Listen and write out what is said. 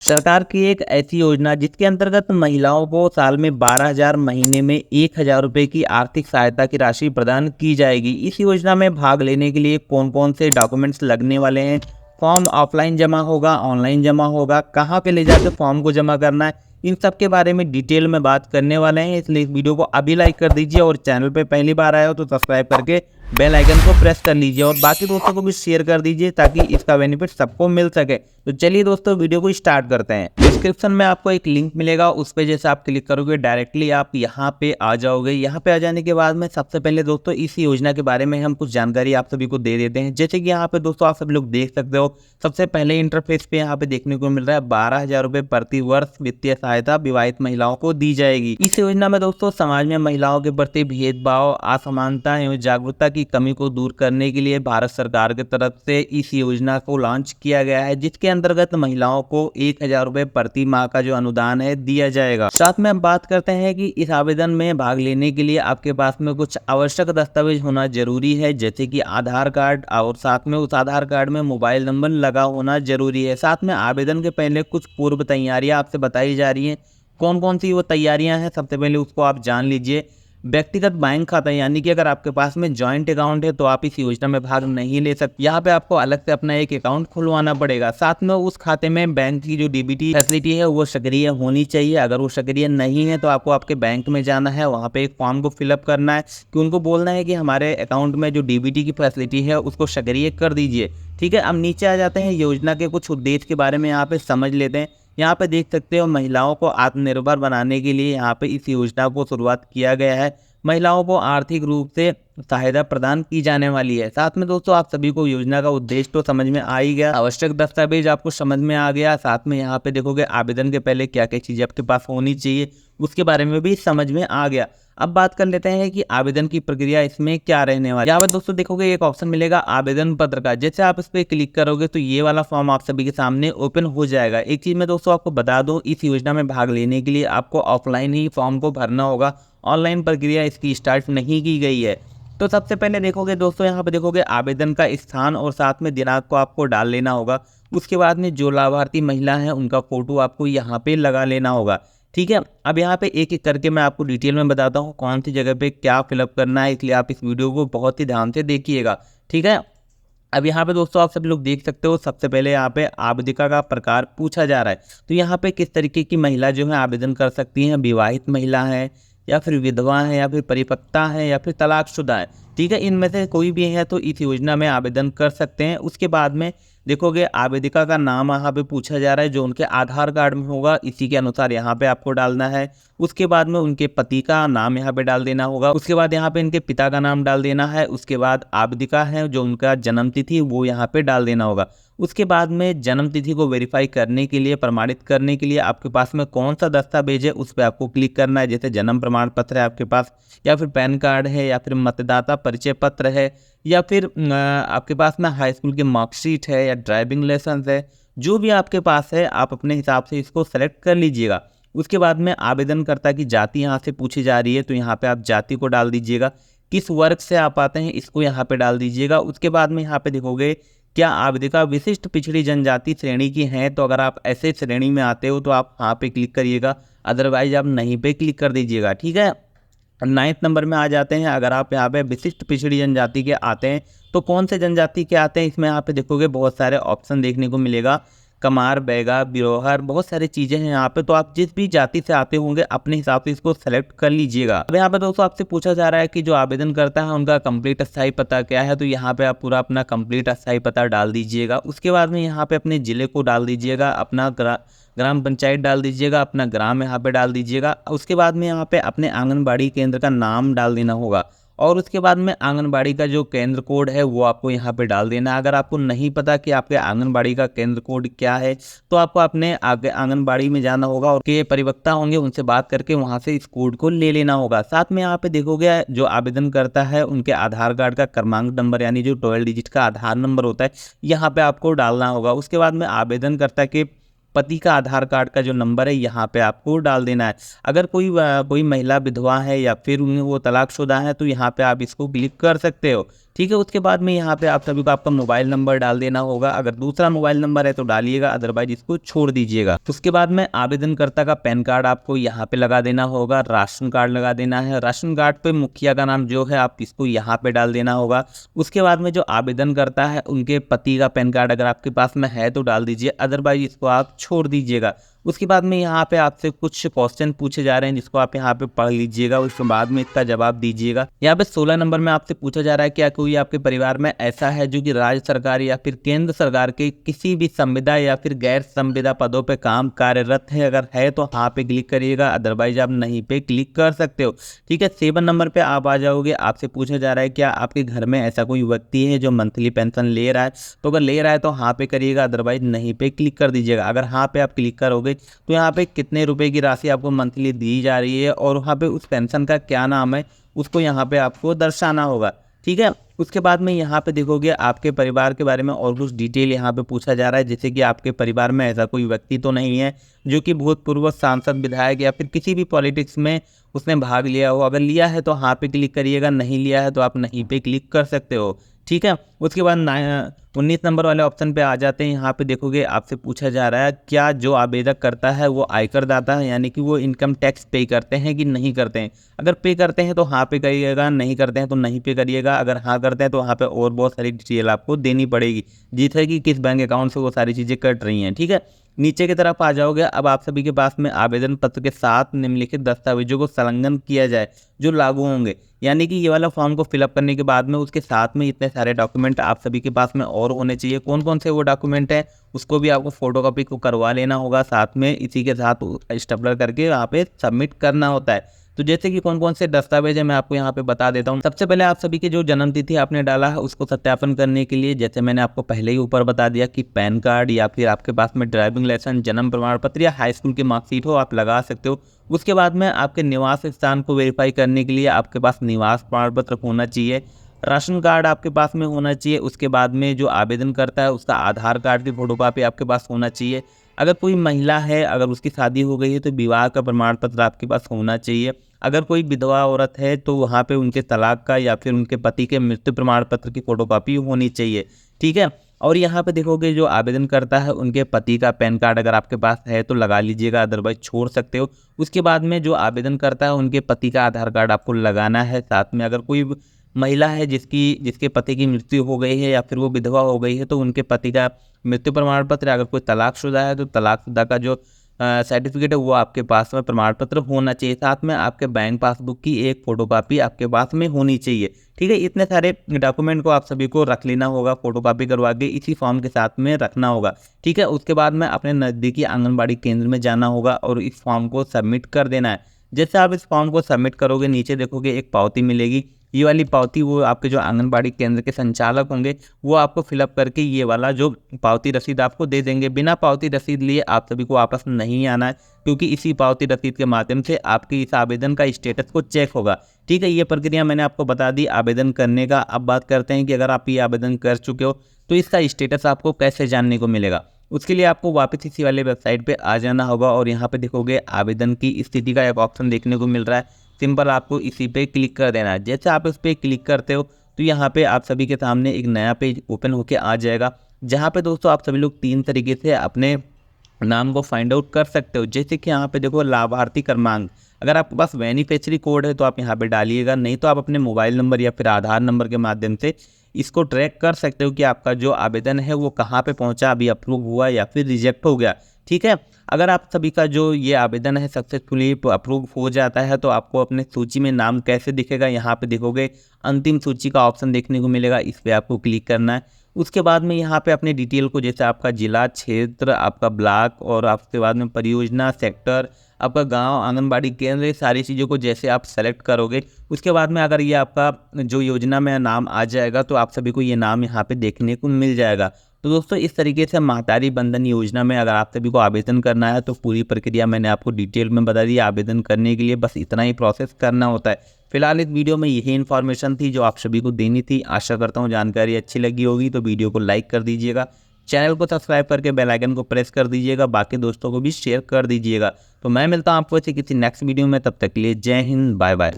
सरकार की एक ऐसी योजना जिसके अंतर्गत महिलाओं को साल में 12,000, महीने में 1,000 रुपये की आर्थिक सहायता की राशि प्रदान की जाएगी। इस योजना में भाग लेने के लिए कौन कौन से डॉक्यूमेंट्स लगने वाले हैं, फॉर्म ऑफलाइन जमा होगा, ऑनलाइन जमा होगा, कहाँ पे ले जाकर फॉर्म को जमा करना है, इन सब के बारे में डिटेल में बात करने वाले हैं। इसलिए इस वीडियो को अभी लाइक कर दीजिए और चैनल पे पहली बार आए हो तो सब्सक्राइब करके बेल आइकन को प्रेस कर लीजिए और बाकी दोस्तों को भी शेयर कर दीजिए ताकि इसका बेनिफिट सबको मिल सके। तो चलिए दोस्तों वीडियो को स्टार्ट करते हैं। डिस्क्रिप्शन में आपको एक लिंक मिलेगा, उस पर जैसे आप क्लिक करोगे डायरेक्टली आप यहाँ पे आ जाओगे। यहाँ पे आ जाने के बाद में सबसे पहले दोस्तों इस योजना के बारे में हम कुछ जानकारी आप सभी को दे देते हैं। जैसे कि यहाँ पे दोस्तों आप सभी लोग देख सकते हो, सबसे पहले इंटरफेस पे यहाँ पे देखने को मिल रहा है 12,000 रुपये प्रति वर्ष वित्तीय सहायता विवाहित महिलाओं को दी जाएगी। इस योजना में दोस्तों समाज में महिलाओं के प्रति भेदभाव, असमानता एवं जागरूकता की कमी को दूर करने के लिए भारत सरकार की तरफ से इस योजना को लॉन्च किया गया है, जिसके अंतर्गत महिलाओं को 1,000 रुपये प्रति माह का जो अनुदान है दिया जाएगा। साथ में हम बात करते हैं कि इस आवेदन में भाग लेने के लिए आपके पास में कुछ आवश्यक दस्तावेज होना जरूरी है, जैसे कि आधार कार्ड और साथ में उस आधार कार्ड में मोबाइल नंबर लगा होना जरूरी है। साथ में आवेदन के पहले कुछ पूर्व तैयारियां आपसे बताई जा रही हैं। कौन कौन सी वो तैयारियां हैं सबसे पहले उसको आप जान लीजिए। व्यक्तिगत बैंक खाता, यानी कि अगर आपके पास में जॉइंट अकाउंट है तो आप इस योजना में भाग नहीं ले सकते। यहाँ पे आपको अलग से अपना एक अकाउंट खुलवाना पड़ेगा। साथ में उस खाते में बैंक की जो डीबीटी फैसिलिटी है वो सक्रिय होनी चाहिए। अगर वो सक्रिय नहीं है तो आपको आपके बैंक में जाना है, वहाँ पे एक फॉर्म को फिलअप करना है कि उनको बोलना है कि हमारे अकाउंट में जो डीबीटी की फैसिलिटी है उसको सक्रिय कर दीजिए। ठीक है, अब नीचे आ जाते हैं, योजना के कुछ उद्देश्य के बारे में यहाँ पे समझ लेते हैं। यहाँ पे देख सकते हो महिलाओं को आत्मनिर्भर बनाने के लिए यहाँ पे इस योजना को शुरुआत किया गया है। महिलाओं को आर्थिक रूप से सहायता प्रदान की जाने वाली है। साथ में दोस्तों आप सभी को योजना का उद्देश्य तो समझ में आ ही गया, आवश्यक दस्तावेज आपको समझ में आ गया। साथ में यहाँ पे देखोगे आवेदन के पहले क्या क्या चीजें आपके पास होनी चाहिए उसके बारे में भी समझ में आ गया। अब बात कर लेते हैं कि आवेदन की प्रक्रिया इसमें क्या रहने वाली है। यहाँ पर दोस्तों देखोगे एक ऑप्शन मिलेगा आवेदन पत्र का, जैसे आप इस पर क्लिक करोगे तो ये वाला फॉर्म आप सभी के सामने ओपन हो जाएगा। एक चीज मैं दोस्तों आपको बता दूं, इस योजना में भाग लेने के लिए आपको ऑफलाइन ही फॉर्म को भरना होगा, ऑनलाइन प्रक्रिया इसकी स्टार्ट नहीं की गई है। तो सबसे पहले देखोगे दोस्तों यहाँ पे देखोगे आवेदन का स्थान और साथ में दिनांक को आपको डाल लेना होगा। उसके बाद में जो लाभार्थी महिला है उनका फोटो आपको यहाँ पे लगा लेना होगा। ठीक है, अब यहाँ पे एक एक करके मैं आपको डिटेल में बताता हूँ कौन सी जगह पे क्या फिलअप करना है, इसलिए आप इस वीडियो को बहुत ही ध्यान से देखिएगा। ठीक है, अब यहाँ पे दोस्तों आप सब लोग देख सकते हो, सबसे पहले यहाँ पे आवेदिका का प्रकार पूछा जा रहा है। तो यहाँ पे किस तरीके की महिला जो है आवेदन कर सकती हैं, विवाहित महिला है या फिर विधवा है या फिर परिपक्वता है या फिर तलाकशुदा है। ठीक है, इनमें से कोई भी है तो इस योजना में आवेदन कर सकते हैं। उसके बाद में देखोगे आवेदिका का नाम यहाँ पे पूछा जा रहा है, जो उनके आधार कार्ड में होगा इसी के अनुसार यहाँ पे आपको डालना है। उसके बाद में उनके पति का नाम यहाँ पे डाल देना होगा। उसके बाद यहाँ पे इनके पिता का नाम डाल देना है। उसके बाद आवेदिका है जो उनका जन्म तिथि वो यहाँ पे डाल देना होगा। उसके बाद में जन्म तिथि को वेरीफाई करने के लिए, प्रमाणित करने के लिए आपके पास में कौन सा दस्तावेज है उस पर आपको क्लिक करना है। जैसे जन्म प्रमाण पत्र है आपके पास, या फिर पैन कार्ड है, या फिर मतदाता परिचय पत्र है, या फिर आपके पास में हाई स्कूल की मार्कशीट है या ड्राइविंग लाइसेंस है। जो भी आपके पास है आप अपने हिसाब से इसको सेलेक्ट कर लीजिएगा। उसके बाद में आवेदनकर्ता की जाति यहाँ से पूछी जा रही है, तो यहाँ पे आप जाति को डाल दीजिएगा। किस वर्ग से आप आते हैं इसको यहाँ पे डाल दीजिएगा। उसके बाद में यहाँ पे देखोगे क्या आवेदिका विशिष्ट पिछड़ी जनजाति श्रेणी की हैं, तो अगर आप ऐसे श्रेणी में आते हो तो आप यहाँ पे क्लिक करिएगा, अदरवाइज आप नहीं पे क्लिक कर दीजिएगा। ठीक है, 9th नंबर में आ जाते हैं। अगर आप यहाँ पे विशिष्ट पिछड़ी जनजाति के आते हैं तो कौन से जनजाति के आते हैं, इसमें यहाँ पे देखोगे बहुत सारे ऑप्शन देखने को मिलेगा, कमार, बैगा, बिरोहर, बहुत सारी चीज़ें हैं यहाँ पे। तो आप जिस भी जाति से आते होंगे अपने हिसाब से इसको सेलेक्ट कर लीजिएगा। अब यहाँ पे दोस्तों आपसे पूछा जा रहा है कि जो आवेदन करता है उनका कंप्लीट अस्थायी पता क्या है, तो यहाँ पे आप पूरा अपना कंप्लीट अस्थायी पता डाल दीजिएगा। उसके बाद में यहाँ पे अपने ज़िले को डाल दीजिएगा, अपना ग्राम पंचायत डाल दीजिएगा, अपना ग्राम यहाँ पे डाल दीजिएगा। उसके बाद में यहाँ पे अपने आंगनबाड़ी केंद्र का नाम डाल देना होगा और उसके बाद में आंगनबाड़ी का जो केंद्र कोड है वो आपको यहाँ पे डाल देना है। अगर आपको नहीं पता कि आपके आंगनबाड़ी का केंद्र कोड क्या है तो आपको अपने आगे आंगनबाड़ी में जाना होगा और के परिवक्ता होंगे उनसे बात करके वहाँ से इस कोड को ले लेना होगा। साथ में यहाँ पे देखोगे जो आवेदन करता है उनके आधार कार्ड का क्रमांक नंबर, यानी जो 12 डिजिट का आधार नंबर होता है यहाँ पे आपको डालना होगा। उसके बाद में आवेदनकर्ता के पति का आधार कार्ड का जो नंबर है यहाँ पे आपको डाल देना है। अगर कोई महिला विधवा है या फिर वो तलाकशुदा है तो यहाँ पे आप इसको क्लिक कर सकते हो। ठीक है। उसके बाद में यहाँ पे आप सभी को आपका मोबाइल नंबर डाल देना होगा। अगर दूसरा मोबाइल नंबर है तो डालिएगा, अदरवाइज इसको छोड़ दीजिएगा। तो उसके बाद में आवेदनकर्ता का पैन कार्ड आपको यहाँ पे लगा देना होगा, राशन कार्ड लगा देना है। राशन कार्ड पे मुखिया का नाम जो है आप इसको यहाँ पे डाल देना होगा। उसके बाद में जो आवेदन करता है उनके पति का पैन कार्ड अगर आपके पास में है तो डाल दीजिए, अदरवाइज इसको आप छोड़ दीजिएगा। उसके बाद में यहाँ पे आपसे कुछ क्वेश्चन पूछे जा रहे हैं जिसको आप यहाँ पे पढ़ लीजिएगा, उसके बाद में इसका जवाब दीजिएगा। यहाँ पे 16 नंबर में आपसे पूछा जा रहा है क्या कोई आपके परिवार में ऐसा है जो कि राज्य सरकार या फिर केंद्र सरकार के किसी भी संविदा या फिर गैर संविदा पदों पे काम कार्यरत है। अगर है तो हाँ पे क्लिक करिएगा, अदरवाइज आप नहीं पे क्लिक कर सकते हो। ठीक है। 7 नंबर पे आप आ जाओगे। आपसे पूछा जा रहा है क्या आपके घर में ऐसा कोई व्यक्ति है जो मंथली पेंशन ले रहा है, तो अगर ले रहा है तो हाँ पे करिएगा, अदरवाइज नहीं पे क्लिक कर दीजिएगा। अगर हाँ पे आप क्लिक करोगे तो यहाँ पे कितने रुपए की राशि आपको मंथली दी जा रही है और वहाँ पे उस पेंशन का क्या नाम है उसको यहाँ पे आपको दर्शाना होगा। ठीक है। उसके बाद में यहाँ पे देखोगे आपके परिवार के बारे में और कुछ डिटेल यहाँ पे पूछा जा रहा है, जैसे कि आपके परिवार में ऐसा कोई व्यक्ति तो नहीं है जो कि भूतपूर्व सांसद, विधायक या फिर किसी भी पॉलिटिक्स में उसने भाग लिया हो। अगर लिया है तो हाँ पे क्लिक करिएगा, नहीं लिया है तो आप नहीं पे क्लिक कर सकते हो। ठीक है। उसके बाद 19 नंबर वाले ऑप्शन पे आ जाते हैं। यहाँ पे देखोगे आपसे पूछा जा रहा है क्या जो आवेदक करता है वो आयकर दाता है, यानी कि वो इनकम टैक्स पे करते हैं कि नहीं करते हैं। अगर पे करते हैं तो हाँ पे करिएगा, नहीं करते हैं तो नहीं पे करिएगा। अगर हाँ करते हैं तो वहाँ पे और बहुत सारी डिटेल आपको देनी पड़ेगी, जिससे कि किस बैंक अकाउंट से वो सारी चीज़ें कट रही हैं। ठीक है। नीचे की तरफ आ जाओगे। अब आप सभी के पास में आवेदन पत्र के साथ निम्नलिखित दस्तावेजों को संलग्न किया जाए जो लागू होंगे, यानी कि ये वाला फॉर्म को फिलअप करने के बाद में उसके साथ में इतने सारे डॉक्यूमेंट आप सभी के पास में और होने चाहिए। कौन कौन से वो डॉक्यूमेंट हैं उसको भी आपको फोटोकॉपी को करवा लेना होगा, साथ में इसी के साथ स्टेपलर करके वहाँ पे सबमिट करना होता है। तो जैसे कि कौन कौन से दस्तावेज है मैं आपको यहाँ पे बता देता हूँ। सबसे पहले आप सभी के जो जन्म तिथि आपने डाला है उसको सत्यापन करने के लिए, जैसे मैंने आपको पहले ही ऊपर बता दिया कि पैन कार्ड या फिर आपके पास में ड्राइविंग लाइसेंस, जन्म प्रमाण पत्र या हाई स्कूल की मार्कशीट हो आप लगा सकते हो। उसके बाद में आपके निवास स्थान को वेरीफाई करने के लिए आपके पास निवास प्रमाण पत्र होना चाहिए, राशन कार्ड आपके पास में होना चाहिए। उसके बाद में जो आवेदन करता है उसका आधार कार्ड की फोटोकॉपी आपके पास होना चाहिए। अगर कोई महिला है, अगर उसकी शादी हो गई है तो विवाह का प्रमाण पत्र आपके पास होना चाहिए। अगर कोई विधवा औरत है तो वहाँ पे उनके तलाक का या फिर उनके पति के मृत्यु प्रमाण पत्र की फोटोकॉपी होनी चाहिए। ठीक है। और यहाँ पे देखोगे जो आवेदन करता है उनके पति का पैन कार्ड अगर आपके पास है तो लगा लीजिएगा, अदरवाइज छोड़ सकते हो। उसके बाद में जो आवेदन करता है उनके पति का आधार कार्ड आपको लगाना है। साथ में अगर कोई महिला है जिसके पति की मृत्यु हो गई है या फिर वो विधवा हो गई है तो उनके पति का मृत्यु प्रमाण पत्र, अगर कोई तलाकशुदा है तो तलाकशुदा का जो सर्टिफिकेट है वो आपके पास में प्रमाण पत्र होना चाहिए। साथ में आपके बैंक पासबुक की एक फोटोकॉपी आपके पास में होनी चाहिए। ठीक है। इतने सारे डॉक्यूमेंट को आप सभी को रख लेना होगा, फोटोकॉपी करवा के इसी फॉर्म के साथ में रखना होगा। ठीक है। उसके बाद में अपने नज़दीकी आंगनबाड़ी केंद्र में जाना होगा और इस फॉर्म को सबमिट कर देना है। जैसे आप इस फॉर्म को सबमिट करोगे नीचे देखोगे एक पावती मिलेगी। ये वाली पावती वो आपके जो आंगनबाड़ी केंद्र के संचालक होंगे वो आपको फिलअप करके ये वाला जो पावती रसीद आपको दे देंगे। बिना पावती रसीद लिए आप सभी को वापस नहीं आना है, क्योंकि इसी पावती रसीद के माध्यम से आपके इस आवेदन का स्टेटस को चेक होगा। ठीक है। ये प्रक्रिया मैंने आपको बता दी आवेदन करने का। अब बात करते हैं कि अगर आप ये आवेदन कर चुके हो तो इसका स्टेटस आपको कैसे जानने को मिलेगा। उसके लिए आपको वापस इसी वाले वेबसाइट पे आ जाना होगा और यहाँ पे देखोगे आवेदन की स्थिति का एक ऑप्शन देखने को मिल रहा है। सिंपल आपको इसी पे क्लिक कर देना है। जैसे आप इस पर क्लिक करते हो तो यहाँ पे आप सभी के सामने एक नया पेज ओपन होके आ जाएगा, जहाँ पे दोस्तों आप सभी लोग 3 तरीके से अपने नाम को फाइंड आउट कर सकते हो। जैसे कि यहाँ पे देखो लाभार्थी क्रमांक, अगर आपके पास बेनिफिशियरी कोड है तो आप यहाँ पे डालिएगा, नहीं तो आप अपने मोबाइल नंबर या फिर आधार नंबर के माध्यम से इसको ट्रैक कर सकते हो कि आपका जो आवेदन है वो कहाँ पे पहुँचा, अभी अप्रूव हुआ या फिर रिजेक्ट हो गया। ठीक है। अगर आप सभी का जो ये आवेदन है सक्सेसफुली अप्रूव हो जाता है तो आपको अपने सूची में नाम कैसे दिखेगा, यहाँ पे देखोगे अंतिम सूची का ऑप्शन देखने को मिलेगा, इस पर आपको क्लिक करना है। उसके बाद में यहाँ पे अपने डिटेल को, जैसे आपका जिला, क्षेत्र, आपका ब्लॉक और उसके बाद में परियोजना, सेक्टर, आपका गांव, आंगनबाड़ी केंद्र, ये सारी चीज़ों को जैसे आप सेलेक्ट करोगे उसके बाद में अगर ये आपका जो योजना में नाम आ जाएगा तो आप सभी को ये नाम यहाँ पे देखने को मिल जाएगा। तो दोस्तों इस तरीके से महतारी बंधन योजना में अगर आप सभी को आवेदन करना है तो पूरी प्रक्रिया मैंने आपको डिटेल में बता दी। आवेदन करने के लिए बस इतना ही प्रोसेस करना होता है। फिलहाल इस वीडियो में यही इन्फॉर्मेशन थी जो आप सभी को देनी थी। आशा करता हूँ जानकारी अच्छी लगी होगी, तो वीडियो को लाइक कर दीजिएगा, चैनल को सब्सक्राइब करके बेल आइकन को प्रेस कर दीजिएगा, बाकी दोस्तों को भी शेयर कर दीजिएगा। तो मैं मिलता हूँ आपको किसी नेक्स्ट वीडियो में, तब तक के लिए जय हिंद, बाय बाय।